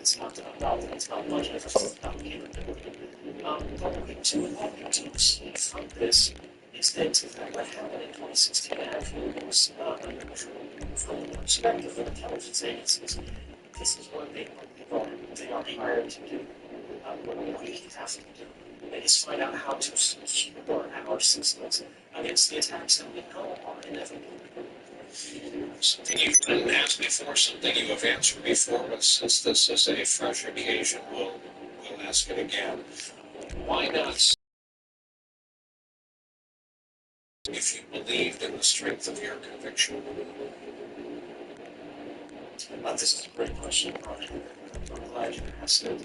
it's not about that, it's about budget, it's about capability. But what we do see from this is that what happened in 2016 actually was unusual from the perspective of intelligence agencies. This is what they are hired to do. What we have to do is find out how to secure our systems against the attacks that we know are inevitable. Something you've been asked before, something you have answered before, but since this is a fresh occasion, we'll ask it again. Why not, if you believed in the strength of your conviction? This is a great question, Brian. I'm glad you asked it.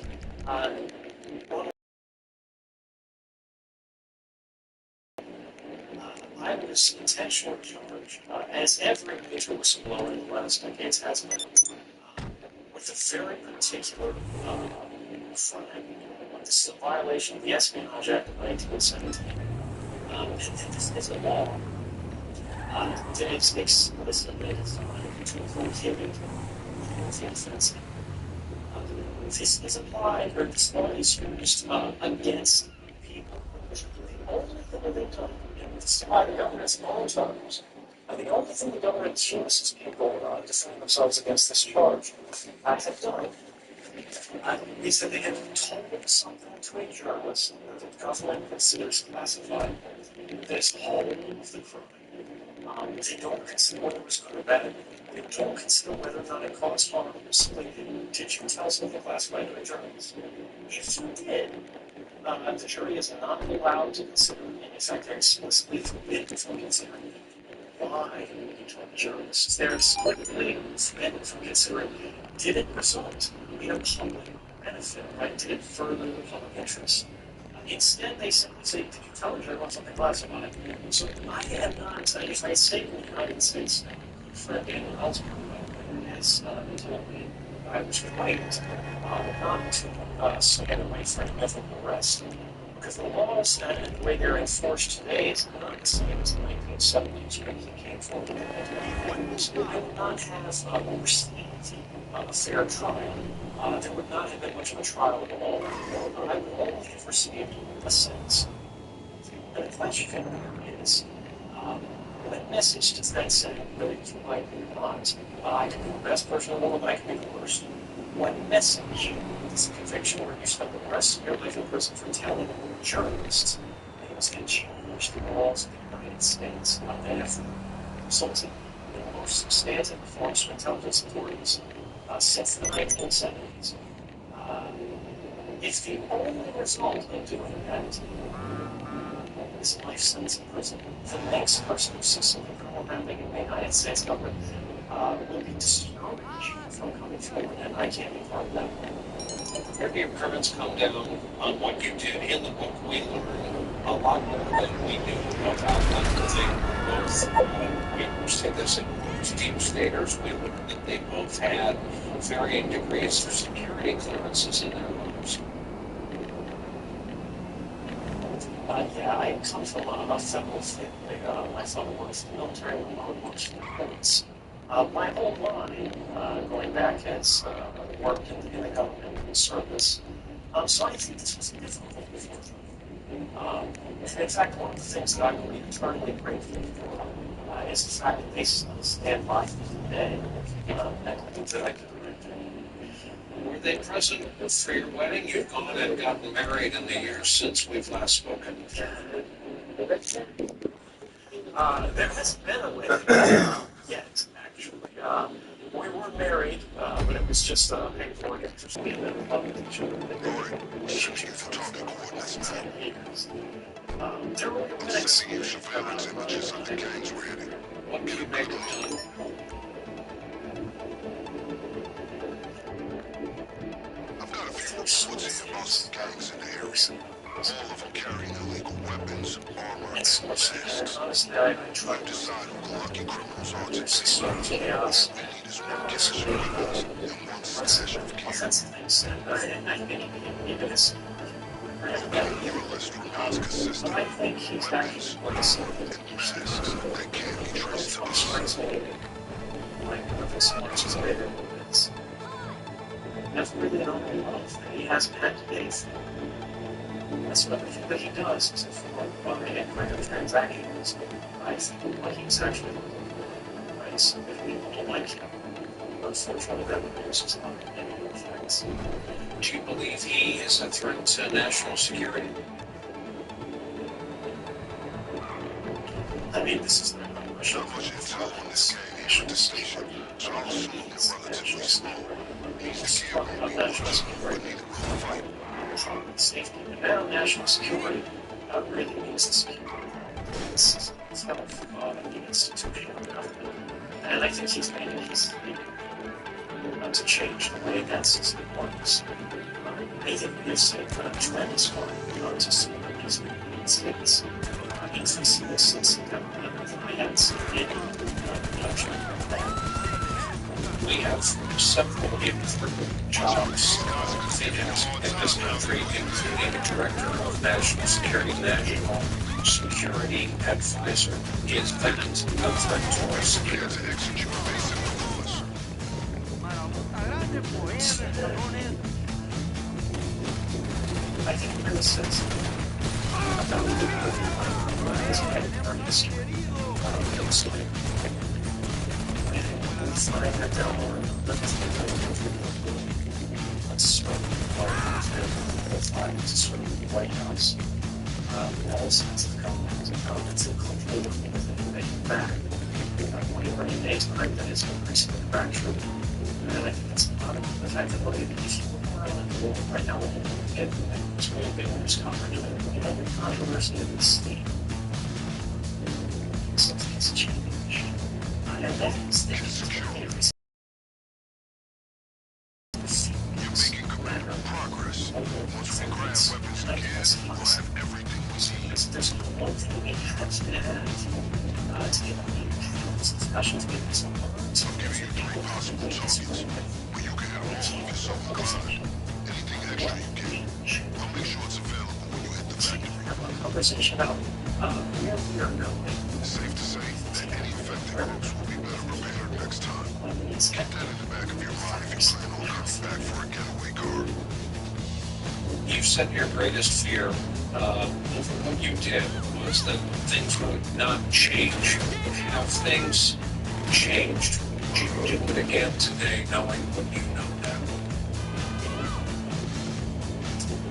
I was intentionally charged, as every major whistleblower in the last decades has been, with a very particular crime. This is a violation of the Espionage Act of 1917. And this is a law that is explicitly designed to prohibit the offensive. This is applied, or this law is used against people. The only thing that they've done, and this is by the government's own terms, the only thing the government accuses people defending themselves against this charge have done is that they have told something to a journalist that the government considers classified that is all of the crime. They don't consider whether it was good or bad. They don't consider whether or not it caused harm. Simply, did you tell something classified to a journalist? If you did, the jury is not allowed to consider, and in fact, they're explicitly forbidden from considering why you told the journalists. They're explicitly forbidden from considering, did it result in a public benefit, right? Did it further the public interest? Instead, they simply say, did you tell the journalist something classified? So I have not, if I say in the United States, Fred Daniel Ellsberg has told me I was right not to stand away from inevitable arrest. Because the laws and the way they're enforced today is not the same as the 1970s when he came forward. I would not have received a fair trial. There would not have been much of a trial at all. I would only have received a sentence. And the question is, what message does that send really to my minds? I could be the best person in the world, I could be the worst. What message does a conviction where you spend the rest of your life in prison for telling journalists that it was going to change the laws of the United States that have resulted in the most substantive reforms to intelligence authorities since the 1970s? If the only result of doing that is a life sentence in prison, the next person who sees something criminal happening in the United States government will be discouraged from coming forward, and I can't be part of that. Have your comments come down on what you did in the book? We learned a lot more than we knew about we understand this in deep staters. We learned that they both had varying degrees of security clearances in their lives. Yeah, I come from a federal family. My father works in the military, my mother works in the police. My whole line, going back, has worked in the government service. So I think this was a difficult before. In fact, one of the things that I'm really eternally grateful for is the fact that they still stand by me today and I think that I did the right thing. Were they present for your wedding? You've gone and gotten married in the years since we've last spoken. There hasn't been a wedding yet, actually. We were married, but it was just paperwork interest. We had been loving each other relationship for 10 years. There were mixed images of the gangs were hitting. What can you make of them? I've got a few reports here about some gangs in the area. All of them carrying illegal weapons, armor, and masks. Honestly, I tried We've decided the lucky criminals are to to see chaos. All we need is one cache of weapons and one stash of gear. Offensive things, and I think even this. Your list remains consistent. I think he's actually Weapons and masks that can't be traced to us. like this much is bigger than this. everything on the love that he hasn't had to pay for. That's what everything that he does is informed by microtransactions. I think what he's actually right? So if people don't like him, unfortunately that reduces a lot of negative effects. Do you believe he is a threat to national security? I mean, this is not my question. Not much intel on this gang here at the station, so I'll assume they're relatively small. He's the kid won't be much, but neither will the fight. Safety. And now national security really means the security. It's kind of the institution of government. And I think he's made to change the way that system works. I think there's a kind of trend as far to see what these states increasing the sense of government and finance in production. We have several important jobs in this country, including a director of national security. National security advisor. Is that a threat to our security? To execute basic laws. I think in a sense about his history. Find that down or let's sort of sort of the White House. All sense of government and cultural making back. When you bring in a time that is increasingly fractured. And I think that's a lot of the fact that look at the issue around the world right now, it's really big news coverage of the controversy of the state. So it's changing. And that is the You're making commander progress. Once we grab weapons again, we'll have everything we need. There's one thing we have to add to get this discussion to get this on. I'm giving you 3 possible targets, but you can have all of your supply. Anything extra you get, I'll make sure it's available when you hit the factory. Have a conversation about where we are going. It's safe to say that any affected groups will be better prepared next time. Keep that in the back of your mind if you plan on coming back for a getaway car. You said your greatest fear over what you did was that things would not change. Have things changed? Would you do it again today, knowing what you know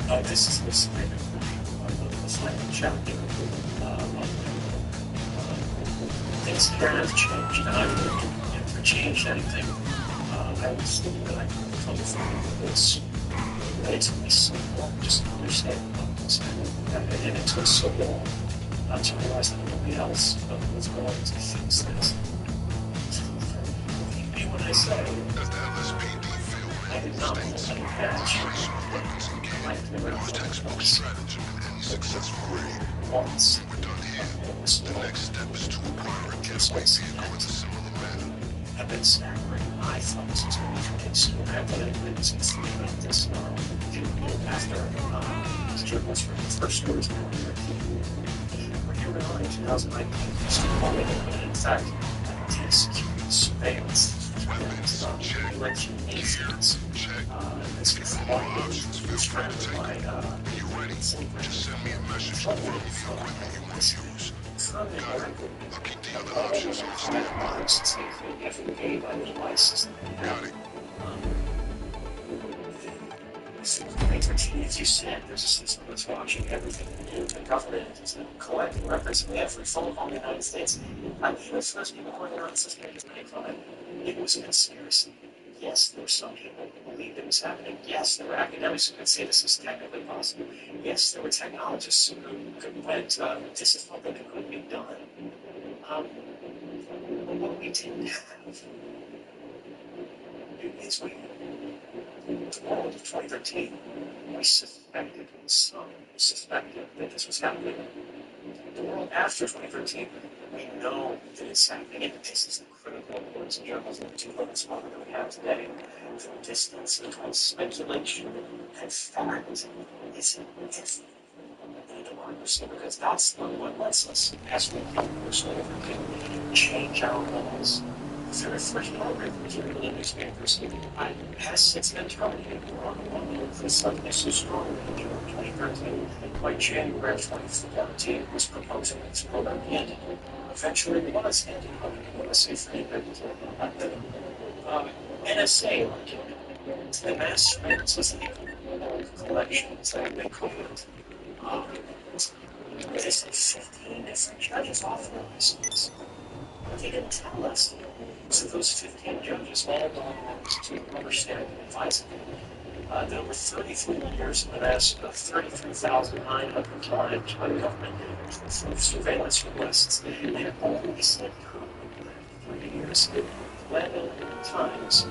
now? This is the final chapter. Things have changed, and I wouldn't have changed anything. I was thinking that I could come from this. But it took me so long just to understand what was happening. And it took so long to realize that nobody else was going to fix this. Believe me when I say, As the LSPD field I did not want to patch. operation of weapons and gear, it was textbook stratagem in any successful raid. Once. We're done here. The next step is to acquire a getaway vehicle in a similar manner. I've been staggering. I thought this was going to be case. I had that evidence and thinking about this after the journalists from the first stories in 2013. We're here now in 2019. In fact, security surveillance. Weapons, check. Election agents. Check. This is If one more options feel free to take by them. When you're ready, just send me a message confirming the equipment you want to use. Got it. I'll keep the other options on standby. Got it. As you said, there's a system that's watching everything we do. The government is collecting records of every phone call in the United States. I'm the first people going around suspected of crime. It was a conspiracy. Yes, there were some people who believed it was happening. Yes, there were academics who could say this is technically possible. Yes, there were technologists who went, this is what could be done. But what we didn't have is we, the world of 2013, we suspected that this was happening. The world after 2013, we know that it's happening, and this is the critical importance of journalism, the two levels that we have today. From distance between speculation and fact is democracy, because that's what lets us, as we personally change our laws very first program was written in the newspapers. Has since been terminated for something so strong in June 2013. By January of 2014, it was proposing this program ended. Eventually, it was ended. I want to say for the NSA, the mass surveillance collections that they call it. They said 15 different judges authorized this. They didn't tell us. So those 15 judges all belong to understand advising. There were 33 years of amassed 33,900 times by the government for surveillance requests. And only said 3 years, 11 times.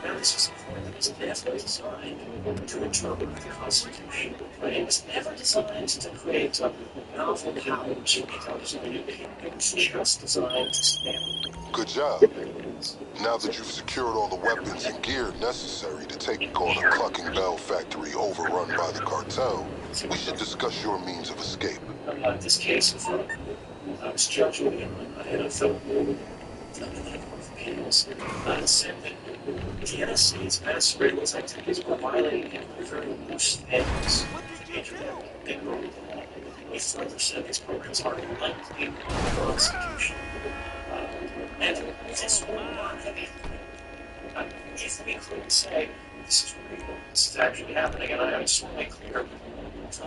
Now, this was important because it was designed to interpret the Constitution. But it was never designed to create novel powers or powers. It was just designed to stand. Good job. Now that you've secured all the weapons and gear necessary to take on a Clucking Bell factory overrun by the cartel, we should discuss your means of escape. This case was judged in a federal appeals said that the NSA's mass surveillance activities were violating the very loose standards of the Internet. They wrote the law. He further said these programs are unlikely for execution. And this will not have if we could say this is real, this is actually happening, and I just want to make clear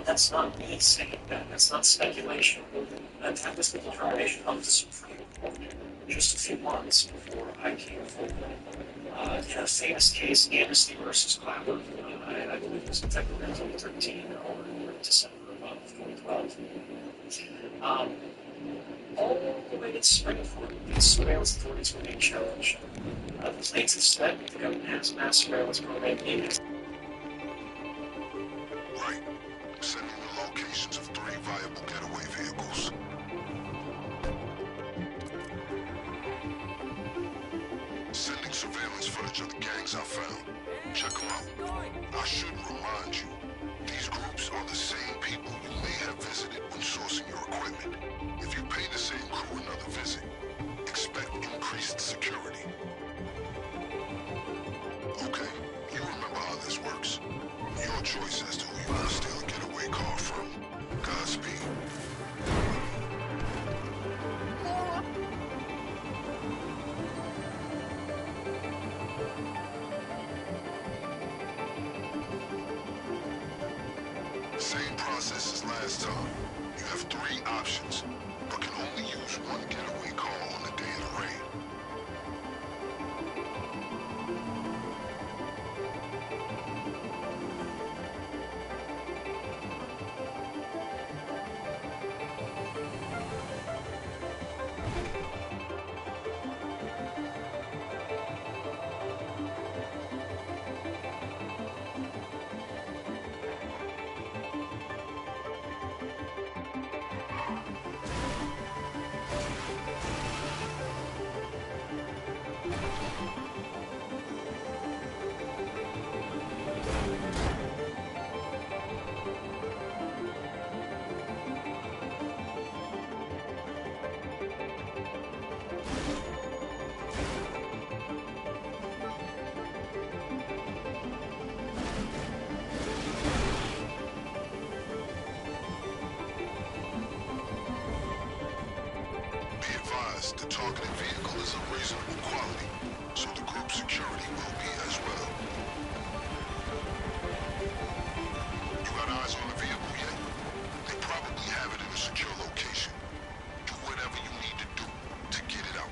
that's not me saying that, that's not speculation. And that was the determination of the Supreme Court just a few months before I came forward. In a famous case, Amnesty versus Clapper, I believe it was in February 2013 or December of 2012. All the way to Springfield, the surveillance authorities were being challenged. The plaintiffs said the government has mass surveillance program in its. Right. Sending the locations of 3 viable getaway vehicles. Sending surveillance footage of the gangs I found. Check them out. I should remind you, these groups are the same people you may have visited when sourcing your equipment. If you pay the same crew another visit, expect increased security. Okay, you remember how this works. Your choice as to who you want to steal a getaway car from. Godspeed. Same process as last time. You have 3 options, but can only use 1 getaway car on the day of the raid. The targeted vehicle is of reasonable quality, so the group's security will be as well. You got eyes on the vehicle yet? They probably have it in a secure location. Do whatever you need to do to get it out.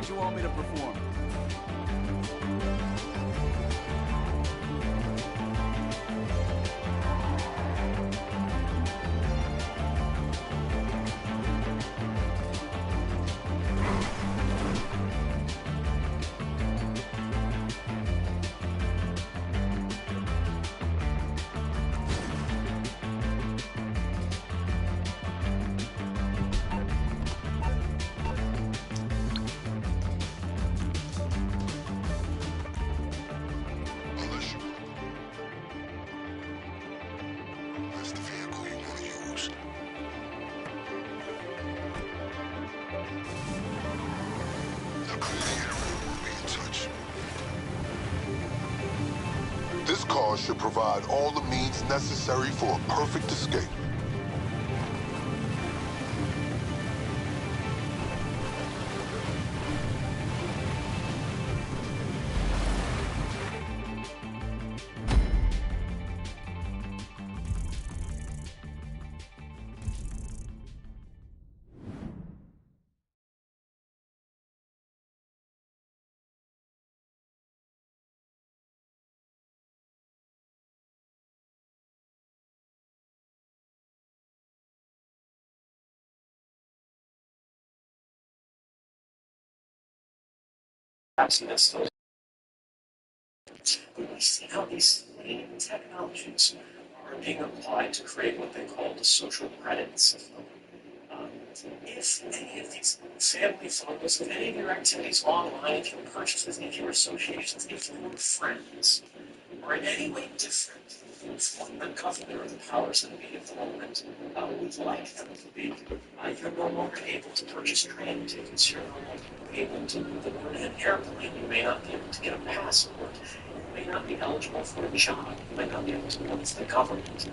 that you want me to perform? Unless you... That's the vehicle you want to use. Now clear the area. We'll be in touch. This car should provide all the means necessary for a perfect escape. Access those. But we see how these same technologies are being applied to create what they call the social credit system. If any of these family photos, if any of your activities online, if your purchases, if your associations, if your friends are in any way different from the government or the powers that be at the moment would like them to be, you're no longer able to purchase train tickets, you're no longer able to board an airplane, you may not be able to get a passport, you may not be eligible for a job, you may not be able to work for the government.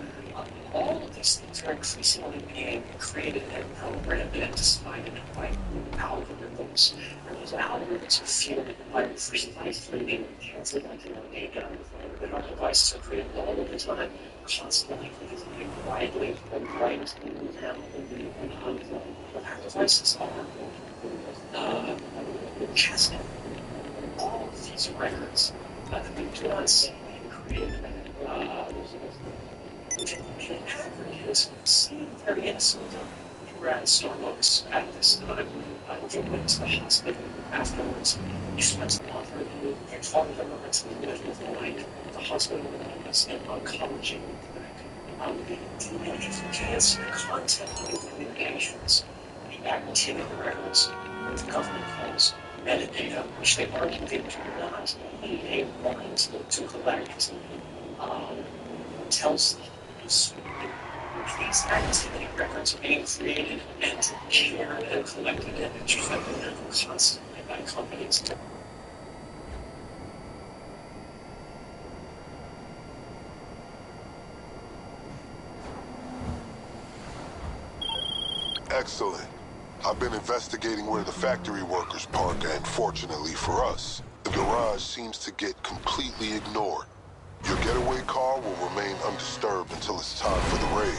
All of these things are increasingly being created and programmed and decided by algorithms. And those algorithms are fueled by precisely the infinite data that our devices are creating all of the time, constantly using widely and right now. Our devices are casting all of these records that we do not see being created. In aggregate, seem very innocent. You were at Starbucks at this time. You went to the hospital afterwards. You spent a lot of you talked about the night. The hospital was in oncology. The advance the content of the communications, the activity records, what the government calls metadata, which they argue they do not need a warrant to collect, tells us these activity records are being created and shared and collected and distributed constantly by companies. Excellent. I've been investigating where the factory workers park, and fortunately for us, the garage seems to get completely ignored. Your getaway car will remain undisturbed until it's time for the raid.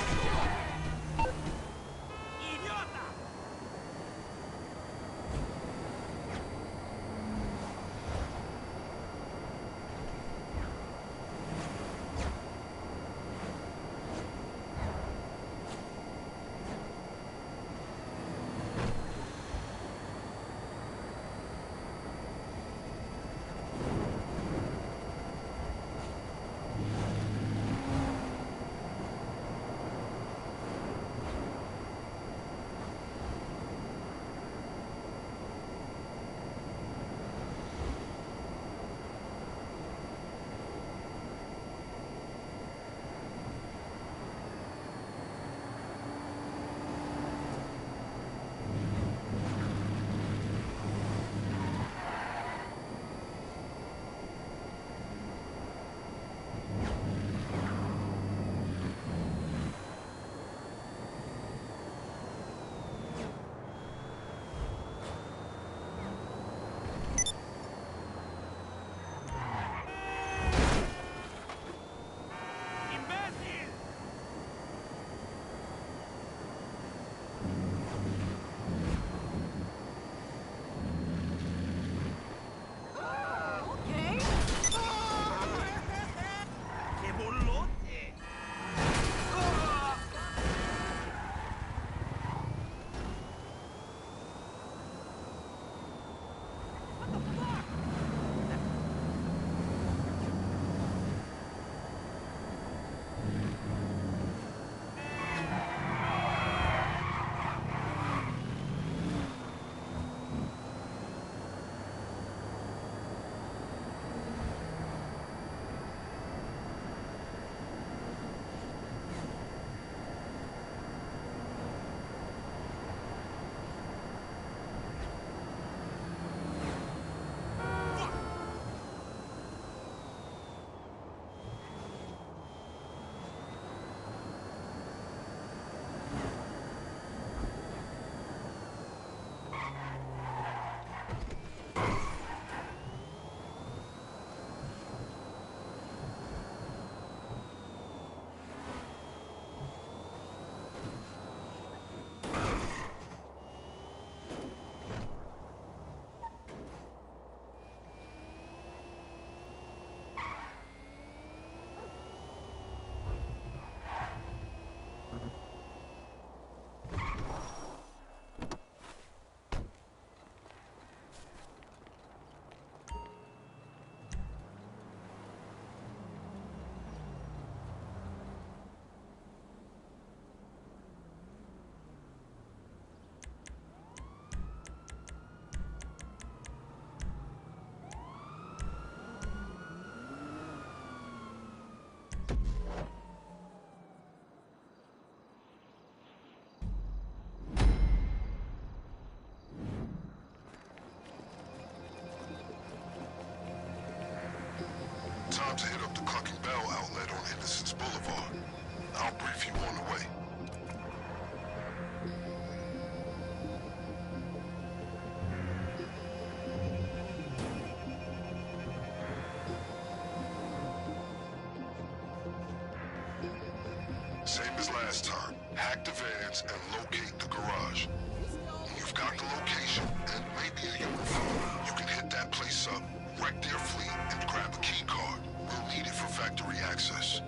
last time. Hack the vans and locate the garage. When you've got the location and maybe a uniform, you can hit that place up, wreck their fleet, and grab a key card. We'll need it for factory access.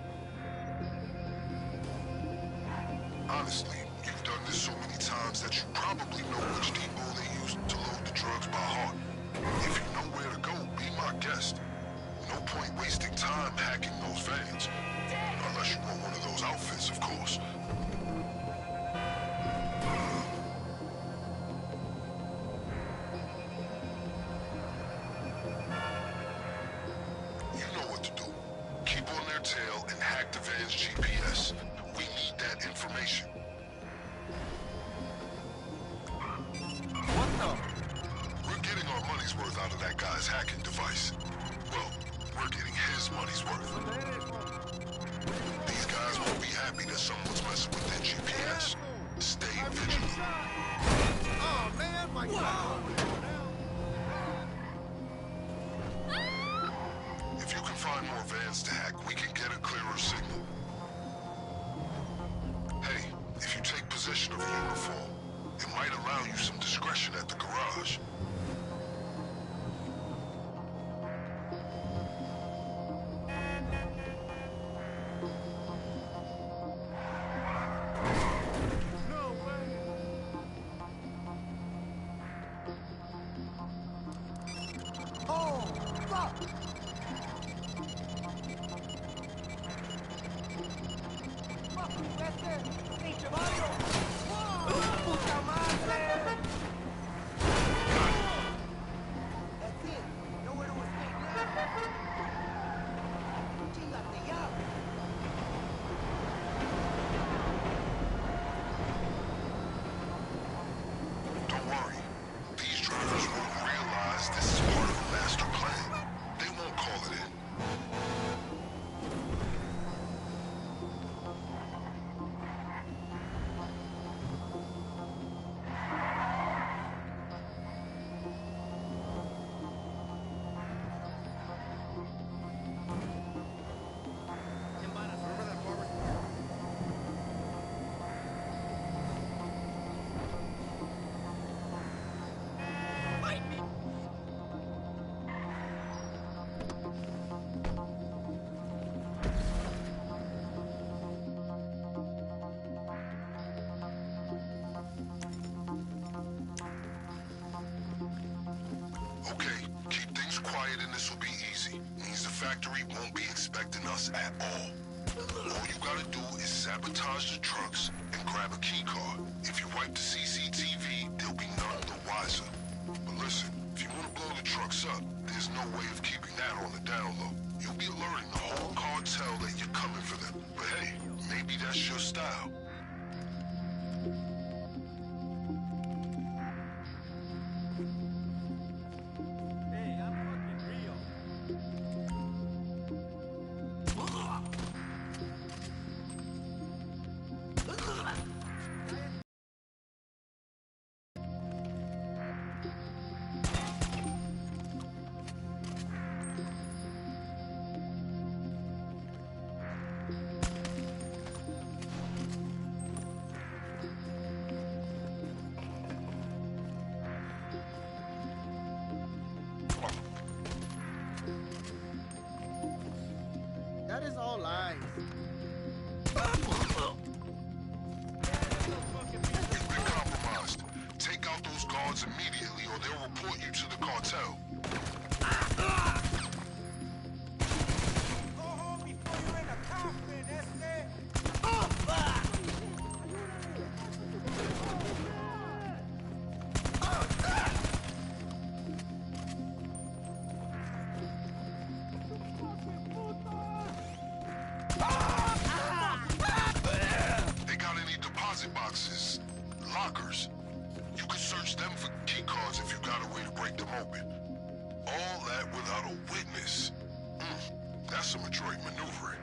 Honestly, you've done this so many times that you probably know which depot they use to load the drugs by heart. If you know where to go, be my guest. No point wasting time hacking those vans. Unless you want one of those outfits, of course. You know what to do. Keep on their tail and hack the van's GPS. We need that information. What the? We're getting our money's worth out of that guy's hacking device. Well, we're getting his money's worth. These guys won't be happy that someone's messing with their GPS. Stay vigilant. Oh man, my God! If you can find more vans to hack, we can get a clearer signal. Hey, if you take possession of a uniform, it might allow you some discretion at the garage. Oh, fuck! ¡Puta madre! That's it. Nowhere to escape now. Chíngate ya. Don't worry. These drivers won't realize this is part of a master plan. They won't call it in. Remember that farmer's Okay, keep things quiet and this will be easy. Means the factory won't be expecting us at all. All you gotta do is sabotage the trucks and grab a key card. If you wipe the CCTV, they'll be none the wiser. But listen, if you want to blow the trucks up, there's no way of keeping that on the down low. You'll be alerting the whole cartel that you're coming for them. But hey, maybe that's your style. Hey, I'm fucking real. That is all lies. You've been compromised. Take out those guards immediately or they'll report you to the cartel. Go home before you're in a coffin, este! They got any deposit boxes, lockers? You can search them for key cards if you got a way to break them open. All that without a witness. That's some adroit maneuvering.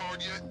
card yet?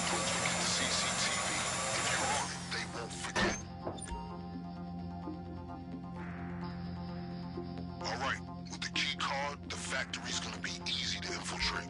Don't forget the CCTV. If you're on it, they won't forget. All right, with the key card, the factory's gonna be easy to infiltrate.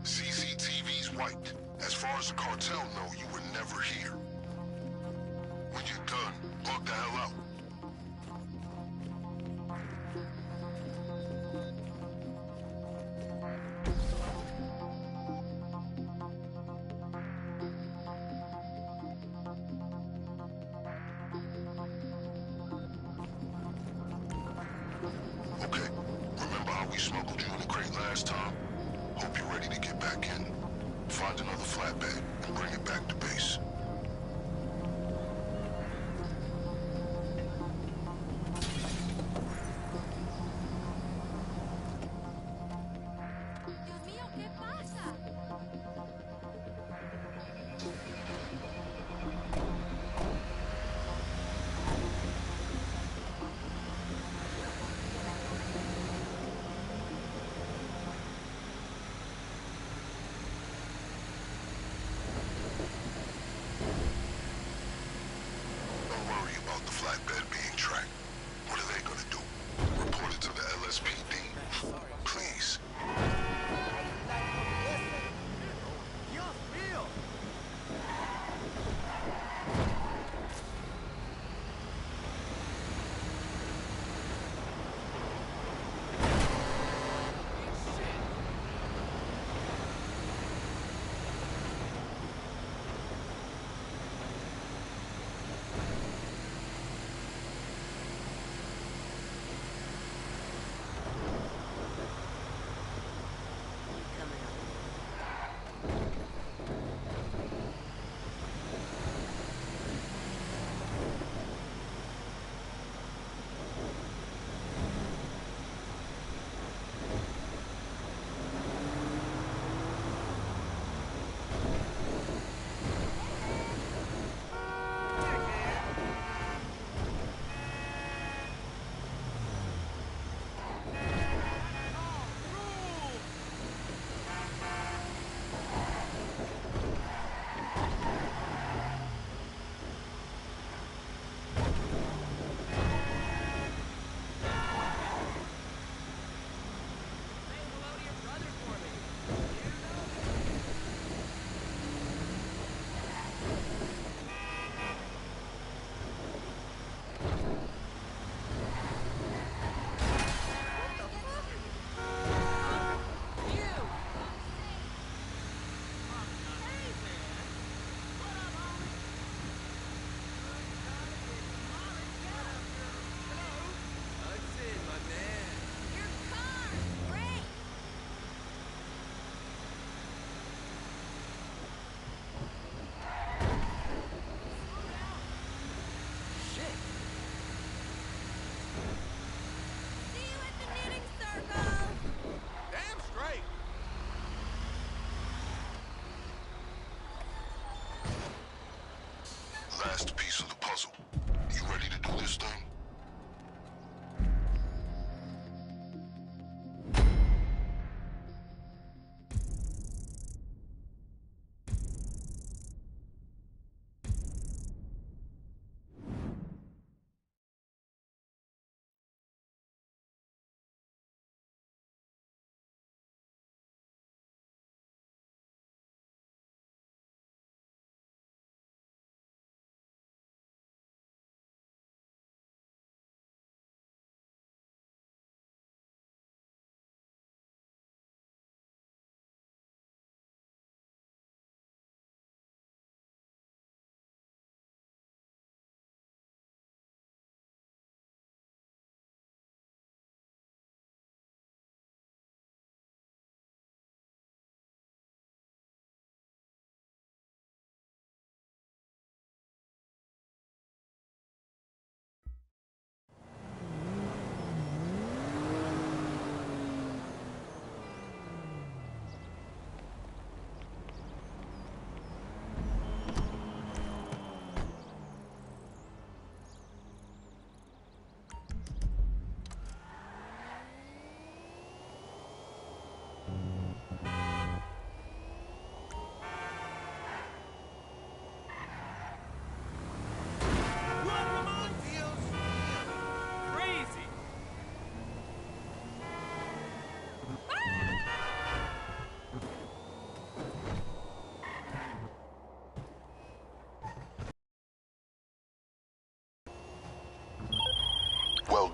CCTV's wiped. As far as the cartel know, you were never here. When you're done, bug the hell out. Okay, remember how we smuggled you in the crate last time? Hope you're ready to get back in. Find another flatbed and bring it back to base. Dios mío, ¿qué pasa?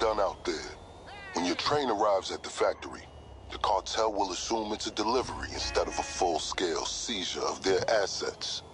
done out there. When your train arrives at the factory, the cartel will assume it's a delivery instead of a full-scale seizure of their assets.